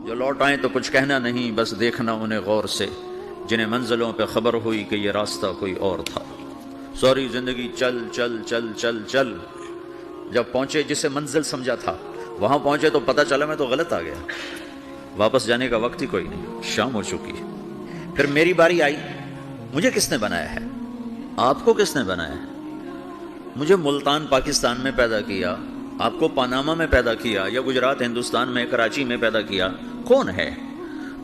جو لوٹ آئیں تو کچھ کہنا نہیں، بس دیکھنا انہیں غور سے، جنہیں منزلوں پہ خبر ہوئی کہ یہ راستہ کوئی اور تھا۔ ساری زندگی چل چل چل چل چل، جب پہنچے جسے منزل سمجھا تھا وہاں پہنچے تو پتہ چلا میں تو غلط آ گیا، واپس جانے کا وقت ہی کوئی نہیں، شام ہو چکی۔ پھر میری باری آئی، مجھے کس نے بنایا ہے؟ آپ کو کس نے بنایا ہے؟ مجھے ملتان پاکستان میں پیدا کیا، آپ کو پاناما میں پیدا کیا، یا گجرات ہندوستان میں کراچی میں پیدا کیا، کون ہے؟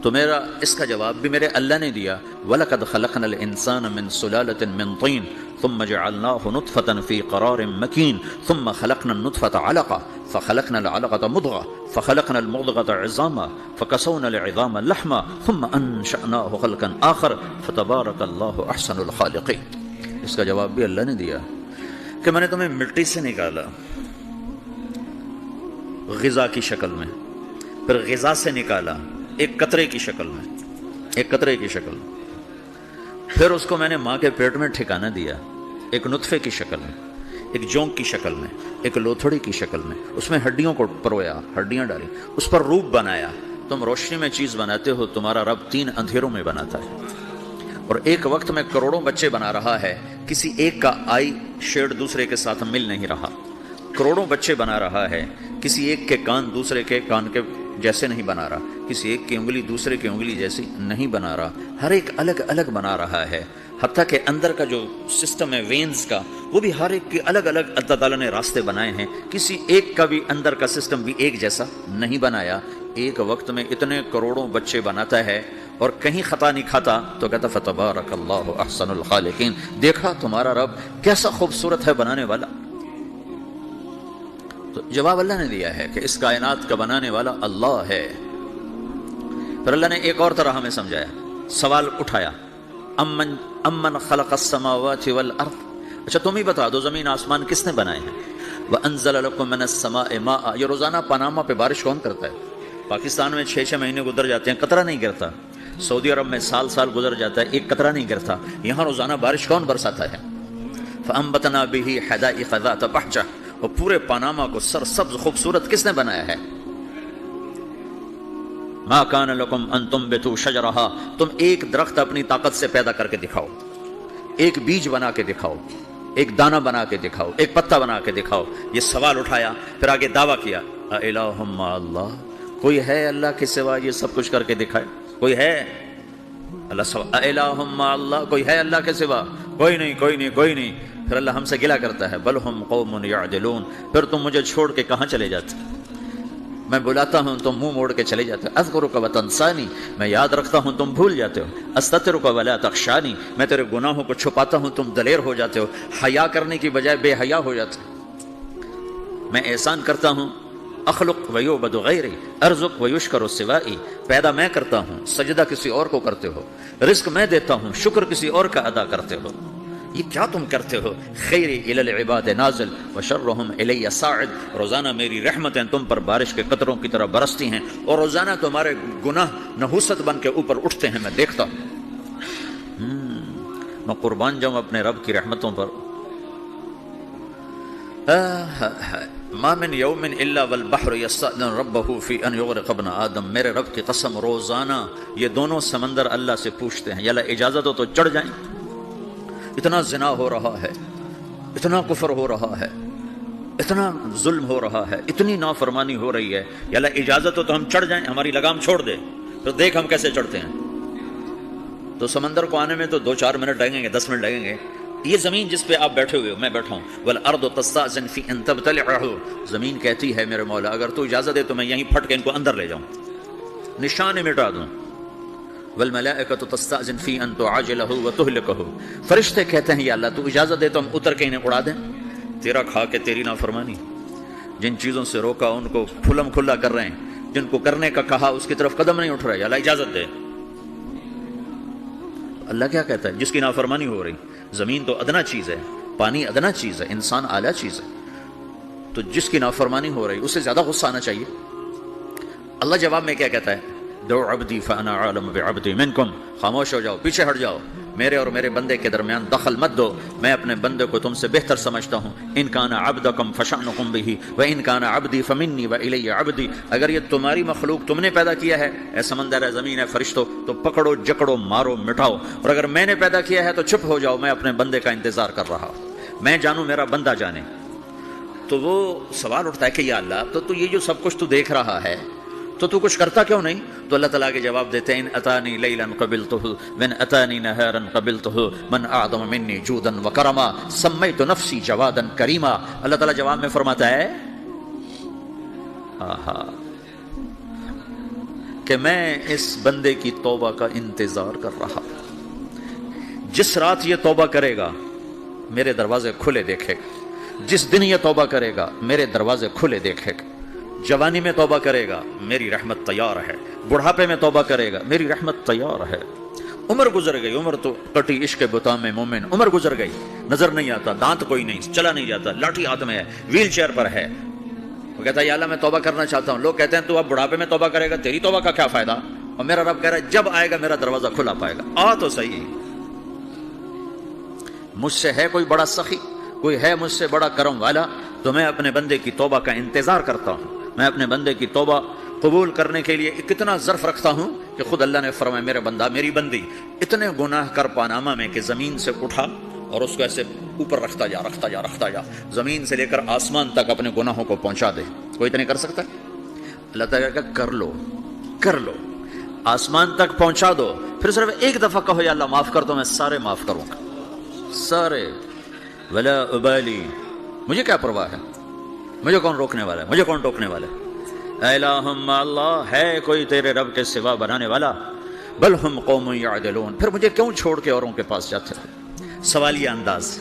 تو میرا اس کا جواب بھی میرے اللہ نے دیا، وَلَقَدْ خَلَقْنَا الْإِنسَانَ مِنْ سُلَالَةٍ مِنْ طِينٍ ثُمَّ جَعَلْنَاهُ نُطْفَةً فِي قَرَارٍ مَكِينٍ ثُمَّ خَلَقْنَا النُّطْفَةَ عَلَقَةً فَخَلَقْنَا الْعَلَقَةَ مُضْغَةً فَخَلَقْنَا الْمُضْغَةَ عِظَامًا فَكَسَوْنَا الْعِظَامَ لَحْمًا ثُمَّ أَنشَأْنَاهُ خَلْقًا آخَرَ فَتَبَارَكَ اللَّهُ أَحْسَنُ الْخَالِقِينَ۔ اس کا جواب بھی اللہ نے دیا کہ میں نے تمہیں مٹی سے نکالا غذا کی شکل میں، پھر غذا سے نکالا ایک قطرے کی شکل میں، ایک قطرے کی شکل میں، پھر اس کو میں نے ماں کے پیٹ میں ٹھکانہ دیا ایک نطفے کی شکل میں، ایک جونک کی شکل میں، ایک لوتھڑی کی شکل میں، اس میں ہڈیوں کو پرویا، ہڈیاں ڈالی، اس پر روپ بنایا۔ تم روشنی میں چیز بناتے ہو، تمہارا رب 3 اندھیروں میں بناتا ہے، اور ایک وقت میں کروڑوں بچے بنا رہا ہے، کسی ایک کا آئی شیڈ دوسرے کے ساتھ مل نہیں رہا، کروڑوں بچے بنا رہا ہے، کسی ایک کے کان دوسرے کے کان کے جیسے نہیں بنا رہا، کسی ایک کی انگلی دوسرے کی انگلی جیسی نہیں بنا رہا، ہر ایک الگ الگ بنا رہا ہے، حتیٰ کہ اندر کا جو سسٹم ہے وینز کا، وہ بھی ہر ایک کے الگ الگ اللہ تعالیٰ نے راستے بنائے ہیں، کسی ایک کا بھی اندر کا سسٹم بھی ایک جیسا نہیں بنایا۔ ایک وقت میں اتنے کروڑوں بچے بناتا ہے اور کہیں خطا نہیں کھاتا تو کہتا فتبارک اللہ احسن الخالقین۔ دیکھا تمہارا رب کیسا خوبصورت ہے بنانے والا۔ تو جواب اللہ نے دیا ہے کہ اس کائنات کا بنانے والا اللہ ہے۔ پھر اللہ نے ایک اور طرح ہمیں سمجھایا، سوال اٹھایا، امن خلق السماوات والارض، اچھا تم ہی بتا دو زمین آسمان کس نے بنائے ہیں؟ وانزل لکم من السماء ماء، یہ روزانہ پاناما پہ بارش کون کرتا ہے؟ پاکستان میں 6 مہینے گزر جاتے ہیں، قطرہ نہیں گرتا، سعودی عرب میں سال گزر جاتا ہے، ایک قطرہ نہیں گرتا، یہاں روزانہ بارش کون برساتا ہے؟ فانبتنا به حدائق ذات بہجہ، اور پورے پاناما کو سرسبز خوبصورت کس نے بنایا ہے؟ ما کان لکم ان تنبتوا شجرہا، تم ایک درخت اپنی طاقت سے پیدا کر کے دکھاؤ، ایک بیج بنا کے دکھاؤ، ایک دانہ بنا کے دکھاؤ، ایک پتا بنا کے دکھاؤ۔ یہ سوال اٹھایا، پھر آگے دعویٰ کیا، اِلٰہٌ مع اللہ، کوئی ہے اللہ کے سوا یہ سب کچھ کر کے دکھائے؟ کوئی ہے؟ اللہ سوا اِلٰہٌ مع اللہ، کوئی ہے اللہ کے سوا؟ کوئی نہیں، کوئی نہیں، کوئی نہیں۔ پھر اللہ ہم سے گلہ کرتا ہے، بل ہم قوم یعدلون، پھر تم مجھے چھوڑ کے کہاں چلے جاتے؟ میں بلاتا ہوں تم منہ موڑ کے چلے جاتے ہو، اذکرک وتنسانی، میں یاد رکھتا ہوں تم بھول جاتے ہو، استترک ولا تخشانی، میں تیرے گناہوں کو چھپاتا ہوں تم دلیر ہو جاتے ہو، حیا کرنے کی بجائے بے حیا ہو جاتے ہو، میں احسان کرتا ہوں، اخلق ویعبد غیری ارزق ویشکر سوائی، پیدا میں کرتا ہوں، سجدہ کسی اور کو کرتے ہو، رزق میں دیتا ہوں، شکر کسی اور کا ادا کرتے ہو، یہ کیا تم کرتے ہو؟ خیری الی العباد نازل وشرہم الی صاعد، روزانہ میری رحمتیں تم پر بارش کے قطروں کی طرح برستی ہیں، اور روزانہ تمہارے گناہ نحوست بن کے اوپر اٹھتے ہیں، میں دیکھتا ہوں۔ میں قربان جاؤں اپنے رب کی رحمتوں پر۔ ما من یوم الا والبحر یستأذن ربہ فی ان یغرق ابن آدم، میرے رب کی قسم روزانہ یہ دونوں سمندر اللہ سے پوچھتے ہیں، یا اللہ اجازت ہو تو چڑھ جائیں، اتنا زنا ہو رہا ہے، اتنا کفر ہو رہا ہے، اتنا ظلم ہو رہا ہے، اتنی نافرمانی ہو رہی ہے، یا اللہ اجازت ہو تو ہم چڑھ جائیں، ہماری لگام چھوڑ دے، تو دیکھ ہم کیسے چڑھتے ہیں۔ تو سمندر کو آنے میں تو 2-4 منٹ لگیں گے، 10 منٹ لگیں گے۔ یہ زمین جس پہ آپ بیٹھے ہوئے ہو، میں بیٹھا ہوں، والارض تستأذن فی ان تبتلعہ، زمین کہتی ہے میرے مولا اگر تو اجازت دے تو میں یہیں پھٹ کے ان کو اندر لے جاؤں، نشان مٹا دوں۔ والملائکۃ تستأذن فی ان تعاجلہ وتہلکہ، فرشتے کہتے ہیں یا اللہ تو اجازت دے تو ہم اتر کے انہیں اڑا دیں، تیرا کھا کے تیری نافرمانی، جن چیزوں سے روکا ان کو کھلم کھلا کر رہے ہیں، جن کو کرنے کا کہا اس کی طرف قدم نہیں اٹھ رہا ہے، یا اللہ اجازت دے۔ اللہ کیا کہتا ہے؟ جس کی نافرمانی ہو رہی، زمین تو ادنا چیز ہے، پانی ادنا چیز ہے، انسان اعلیٰ چیز ہے، تو جس کی نافرمانی ہو رہی اسے زیادہ غصہ آنا چاہیے۔ اللہ جواب میں کیا کہتا ہے؟ دو عبدی فانا عالم بعبدی منکم، خاموش ہو جاؤ، پیچھے ہٹ جاؤ، میرے اور میرے بندے کے درمیان دخل مت دو، میں اپنے بندے کو تم سے بہتر سمجھتا ہوں۔ ان کان عبدکم فشأنکم بہ وان کان عبدی فمنی والی عبدی، اگر یہ تمہاری مخلوق تم نے پیدا کیا ہے، اے سمندر ہے، زمین ہے، فرشتوں، تو پکڑو جکڑو مارو مٹاؤ، اور اگر میں نے پیدا کیا ہے تو چپ ہو جاؤ، میں اپنے بندے کا انتظار کر رہا ہوں، میں جانوں میرا بندہ جانے۔ تو وہ سوال اٹھتا ہے کہ یا اللہ، تو یہ جو سب کچھ تو دیکھ رہا ہے تو کچھ کرتا کیوں نہیں؟ تو اللہ تعالیٰ کے جواب دیتے ہیں ان اتانی لیلا قبلتہ وان اتانی نہارا قبلتہ من اعظم منی جودا وکرما سمیت نفسی جوادا کریما۔ اللہ تعالیٰ جواب میں فرماتا ہے کہ میں اس بندے کی توبہ کا انتظار کر رہا ہوں، جس رات یہ توبہ کرے گا میرے دروازے کھلے دیکھے گا، جس دن یہ توبہ کرے گا میرے دروازے کھلے دیکھے گا، جوانی میں توبہ کرے گا میری رحمت تیار ہے، بڑھاپے میں توبہ کرے گا میری رحمت تیار ہے۔ عمر گزر گئی، عمر تو کٹی عشق بتا میں مومن، عمر گزر گئی، نظر نہیں آتا، دانت کوئی نہیں، چلا نہیں جاتا، لاٹھی ہاتھ میں ہے، ویل چیئر پر ہے، وہ کہتا ہے یا اللہ میں توبہ کرنا چاہتا ہوں۔ لوگ کہتے ہیں تو اب بڑھاپے میں توبہ کرے گا، تیری توبہ کا کیا فائدہ؟ اور میرا رب کہہ رہا ہے جب آئے گا میرا دروازہ کھلا پائے گا، آ تو صحیح۔ مجھ سے ہے کوئی بڑا سخی، کوئی ہے مجھ سے بڑا کرم والا، تو میں اپنے بندے کی توبہ کا انتظار کرتا ہوں، میں اپنے بندے کی توبہ قبول کرنے کے لیے کتنا ظرف رکھتا ہوں کہ خود اللہ نے فرمایا میرے بندہ میری بندی اتنے گناہ کر پاناما میں کہ زمین سے اٹھا اور اس کو ایسے اوپر رکھتا جا، زمین سے لے کر آسمان تک اپنے گناہوں کو پہنچا دے، کوئی تو نہیں کر سکتا؟ اللہ تعالیٰ کہ کر لو، آسمان تک پہنچا دو، پھر صرف ایک دفعہ کہو یا اللہ معاف کر دو، میں سارے معاف کروں گا، سارے، ولا ابالی، مجھے کیا پرواہ ہے، مجھے کون روکنے والا ہے، مجھے کون ٹوکنے والا ہے؟ الہم اللہ، ہے کوئی تیرے رب کے سوا بنانے والا؟ بل ہم قوم یعدلون، پھر مجھے کیوں چھوڑ کے اوروں کے پاس جاتے ہو؟ سوالیہ انداز۔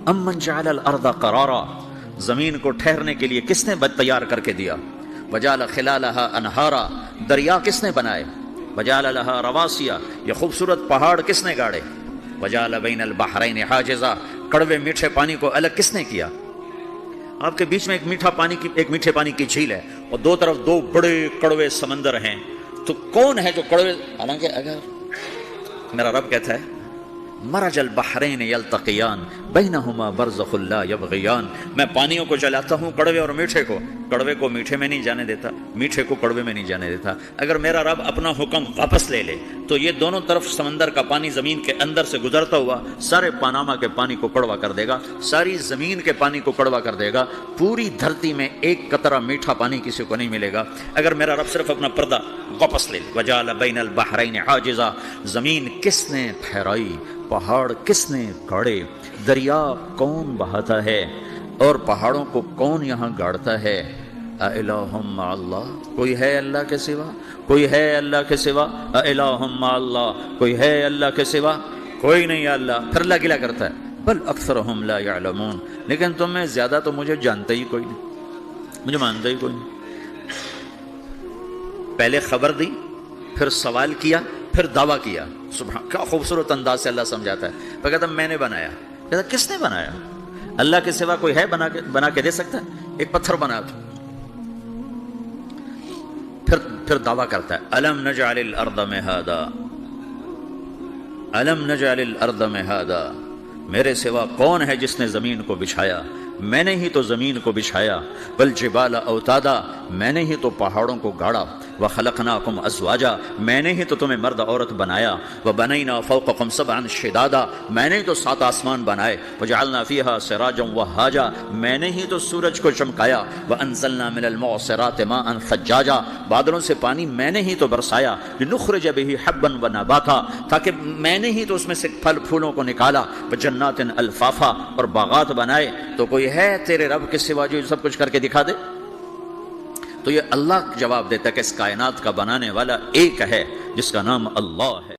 امن جعل الارض قرارا، زمین کو ٹھہرنے کے لیے کس نے تیار کر کے دیا؟ وجعل خلالہا انہارا، دریا کس نے بنائے؟ وجعل لہا رواسیا، یہ خوبصورت پہاڑ کس نے گاڑے؟ وجعل بین البحرین حاجزا، کڑوے میٹھے پانی کو الگ کس نے کیا؟ آپ کے بیچ میں ایک میٹھے پانی کی جھیل ہے اور دو طرف دو بڑے کڑوے سمندر ہیں، تو کون ہے جو کڑوے؟ حالانکہ اگر میرا رب کہتا ہے مرج البحرین یلتقیان بینہما برزخ لا یبغیان، میں پانیوں کو چلاتا ہوں، کڑوے اور میٹھے کو، کڑوے کو میٹھے میں نہیں جانے دیتا، میٹھے کو کڑوے میں نہیں جانے دیتا۔ اگر میرا رب اپنا حکم واپس لے لے تو یہ دونوں طرف سمندر کا پانی زمین کے اندر سے گزرتا ہوا سارے پاناما کے پانی کو کڑوا کر دے گا، ساری زمین کے پانی کو کڑوا کر دے گا، پوری دھرتی میں ایک قطرہ میٹھا پانی کسی کو نہیں ملے گا اگر میرا رب صرف اپنا پردہ واپس لے لے۔ وجعل بین البحرین حاجزا، زمین کس نے ٹھہرائی، پہاڑ کس نے گاڑے، دریا کون بہاتا ہے اور پہاڑوں کو کون یہاں گاڑتا ہے؟ الہ مع اللہ، کوئی ہے اللہ کے سوا؟ کوئی ہے اللہ کے سوا؟ الہ مع اللہ، کوئی ہے اللہ کے سوا؟ کوئی نہیں ہے اللہ۔ پھر اللہ گلا کرتا ہے بل اکثرہم لا یعلمون، لیکن تم میں زیادہ تو مجھے جانتے ہی کوئی نہیں، مجھے مانتا ہی کوئی نہیں۔ پہلے خبر دی، پھر سوال کیا، پھر دعویٰ کیا۔ سبحان، کیا خوبصورت انداز سے اللہ سمجھاتا ہے۔ پھر کہتا میں نے بنایا، کہتا کس نے بنایا؟ اللہ کے سوا کوئی ہے بنا کے دے سکتا ہے؟ ایک پتھر بنا تو پھر دعویٰ کرتا ہے الم نجعل الارض مہادا، الم نجعل الارض مہادا، میرے سوا کون ہے جس نے زمین کو بچھایا؟ میں نے ہی تو زمین کو بچھایا، والجبال اوتادا، میں نے ہی تو پہاڑوں کو گاڑا، وخلقناکم ازواجا، میں نے ہی تو تمہیں مرد عورت بنایا، وبنینا فوقکم سبعا شدادا، میں نے ہی تو 7 آسمان بنائے، وجعلنا فیہا سراجا وہاجا، میں نے ہی تو سورج کو چمکایا، وانزلنا من المعصرات ماء ثجاجا، بادلوں سے پانی میں نے ہی تو برسایا، لنخرج بہ حبا ونباتا، تاکہ میں نے ہی تو اس میں سے پھل پھولوں کو نکالا، وجنات الفافا، اور باغات بنائے۔ تو کوئی ہے تیرے رب کے سوا جو سب کچھ کر کے دکھا دے؟ تو یہ اللہ جواب دیتا ہے کہ اس کائنات کا بنانے والا ایک ہے جس کا نام اللہ ہے۔